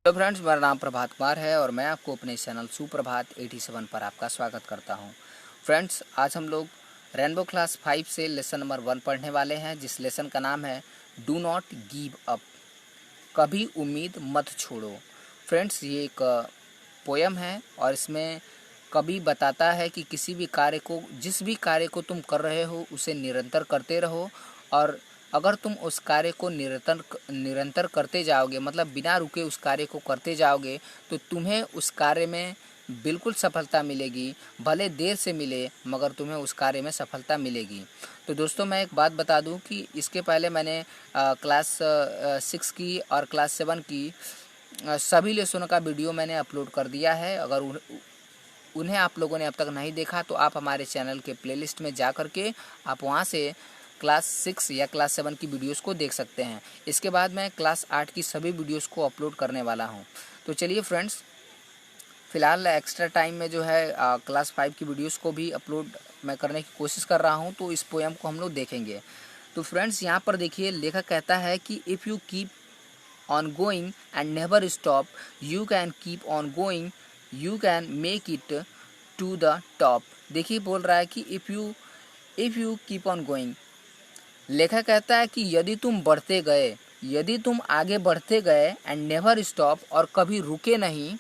तो फ्रेंड्स, मेरा नाम प्रभात कुमार है और मैं आपको अपने चैनल सुप्रभात 87 पर आपका स्वागत करता हूं। फ्रेंड्स, आज हम लोग रेनबो क्लास 5 से लेसन नंबर 1 पढ़ने वाले हैं, जिस लेसन का नाम है डू नॉट गिव अप, कभी उम्मीद मत छोड़ो। फ्रेंड्स, ये एक पोयम है और इसमें कवि बताता है कि किसी भी कार्य को, जिस भी कार्य को तुम कर रहे हो उसे निरंतर करते रहो, और अगर तुम उस कार्य को निरंतर करते जाओगे, मतलब बिना रुके उस कार्य को करते जाओगे, तो तुम्हें उस कार्य में बिल्कुल सफलता मिलेगी। भले देर से मिले, मगर तुम्हें उस कार्य में सफलता मिलेगी। तो दोस्तों, मैं एक बात बता दूं कि इसके पहले मैंने क्लास 6 की और क्लास 7 की सभी लेसनों का वीडियो मैंने अपलोड कर दिया है। अगर उन्हें आप लोगों ने अब तक नहीं देखा तो आप हमारे चैनल के प्लेलिस्ट में जा करके आप वहां से क्लास 6 या क्लास 7 की वीडियोस को देख सकते हैं। इसके बाद मैं क्लास 8 की सभी वीडियोस को अपलोड करने वाला हूं। तो चलिए फ्रेंड्स, फ़िलहाल एक्स्ट्रा टाइम में जो है क्लास 5 की वीडियोस को भी अपलोड मैं करने की कोशिश कर रहा हूं, तो इस पोएम को हम लोग देखेंगे। तो फ्रेंड्स, यहाँ पर देखिए, लेखक कहता है कि if you keep on going and never stop, you can keep on going, you can make it to the top. देखिए, बोल रहा है कि if you keep on going, लेखक कहता है कि यदि तुम बढ़ते गए, यदि तुम आगे बढ़ते गए, एंड नेवर स्टॉप, और कभी रुके नहीं,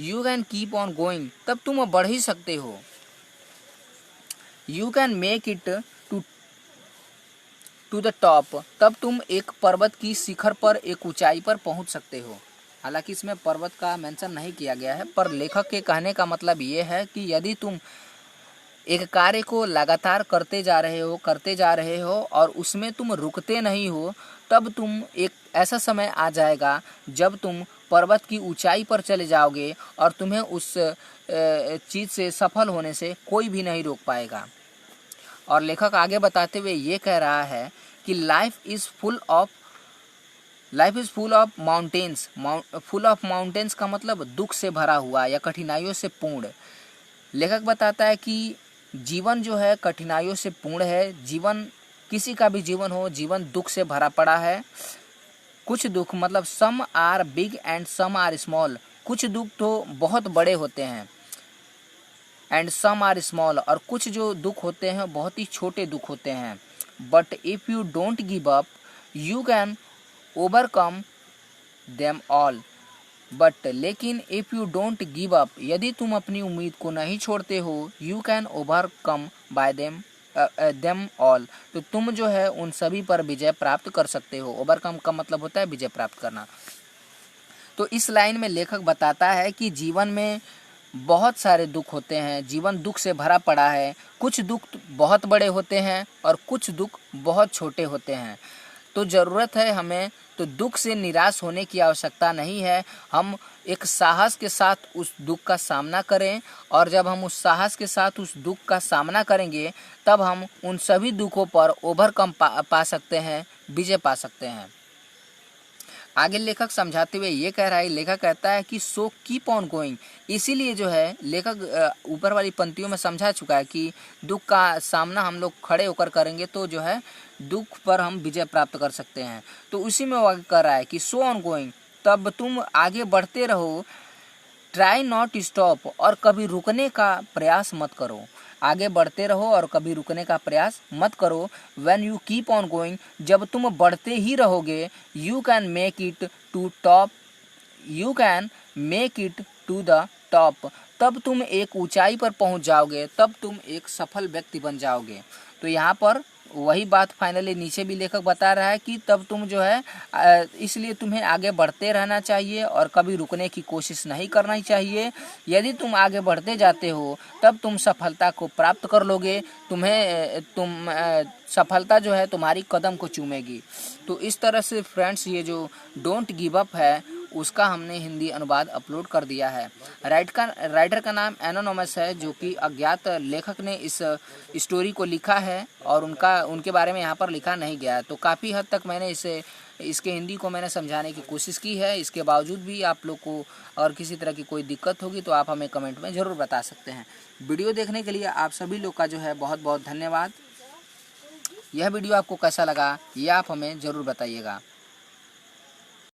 you can keep on going, तब तुम बढ़ ही सकते हो। You can make it to the top, तब तुम एक पर्वत की शिखर पर, एक ऊंचाई पर पहुंच सकते हो। हालांकि इसमें पर्वत का मेंशन नहीं किया गया है, पर लेखक के कहने का मतलब ये है कि यदि तुम एक कार्य को लगातार करते जा रहे हो और उसमें तुम रुकते नहीं हो, तब तुम एक ऐसा समय आ जाएगा जब तुम पर्वत की ऊंचाई पर चले जाओगे और तुम्हें उस चीज़ से सफल होने से कोई भी नहीं रोक पाएगा। और लेखक आगे बताते हुए ये कह रहा है कि life is full of mountains. Full of mountains का मतलब दुख से भरा हुआ या कठिनाइयों से पूर्ण। लेखक बताता है कि जीवन जो है कठिनाइयों से पूर्ण है। जीवन, किसी का भी जीवन हो, जीवन दुख से भरा पड़ा है। कुछ दुख, मतलब some are big and some are small, कुछ दुख तो बहुत बड़े होते हैं, एंड सम आर स्मॉल, और कुछ जो दुख होते हैं बहुत ही छोटे दुख होते हैं। But if you don't give up, you can overcome them all. But लेकिन if you don't give up, यदि तुम अपनी उम्मीद को नहीं छोड़ते हो, you can overcome by them all, तो तुम जो है उन सभी पर विजय प्राप्त कर सकते हो। ओवरकम का मतलब होता है विजय प्राप्त करना। तो इस लाइन में लेखक बताता है कि जीवन में बहुत सारे दुख होते हैं, जीवन दुख से भरा पड़ा है। कुछ दुख बहुत बड़े होते हैं और कुछ दुख बहुत छोटे होते हैं। तो ज़रूरत है हमें, तो दुख से निराश होने की आवश्यकता नहीं है। हम एक साहस के साथ उस दुख का सामना करें, और जब हम उस साहस के साथ उस दुख का सामना करेंगे, तब हम उन सभी दुखों पर ओवरकम पा सकते हैं, विजय पा सकते हैं। आगे लेखक समझाते हुए ये कह रहा है, लेखक कहता है कि सो कीप ऑन गोइंग। इसीलिए जो है लेखक ऊपर वाली पंक्तियों में समझा चुका है कि दुख का सामना हम लोग खड़े होकर करेंगे तो जो है दुख पर हम विजय प्राप्त कर सकते हैं। तो उसी में वो कह रहा है कि सो ऑन गोइंग, तब तुम आगे बढ़ते रहो। ट्राई नॉट स्टॉप, और कभी रुकने का प्रयास मत करो। आगे बढ़ते रहो और कभी रुकने का प्रयास मत करो। When you keep on going, जब तुम बढ़ते ही रहोगे, you can make it to top, you can make it to the top, तब तुम एक ऊंचाई पर पहुंच जाओगे, तब तुम एक सफल व्यक्ति बन जाओगे। तो यहाँ पर वही बात फाइनली नीचे भी लेखक बता रहा है कि तब तुम जो है इसलिए तुम्हें आगे बढ़ते रहना चाहिए और कभी रुकने की कोशिश नहीं करना चाहिए। यदि तुम आगे बढ़ते जाते हो, तब तुम सफलता को प्राप्त कर लोगे। सफलता जो है तुम्हारी कदम को चूमेगी। तो इस तरह से फ्रेंड्स, ये जो डोंट गिव अप है उसका हमने हिंदी अनुवाद अपलोड कर दिया है। राइटर का नाम एनोनिमस है, जो कि अज्ञात लेखक ने इस स्टोरी को लिखा है और उनके बारे में यहाँ पर लिखा नहीं गया है। तो काफ़ी हद तक मैंने इसके हिंदी को मैंने समझाने की कोशिश की है। इसके बावजूद भी आप लोग को और किसी तरह की कोई दिक्कत होगी तो आप हमें कमेंट में ज़रूर बता सकते हैं। वीडियो देखने के लिए आप सभी लोग का जो है बहुत बहुत धन्यवाद। यह वीडियो आपको कैसा लगा, यह आप हमें ज़रूर बताइएगा।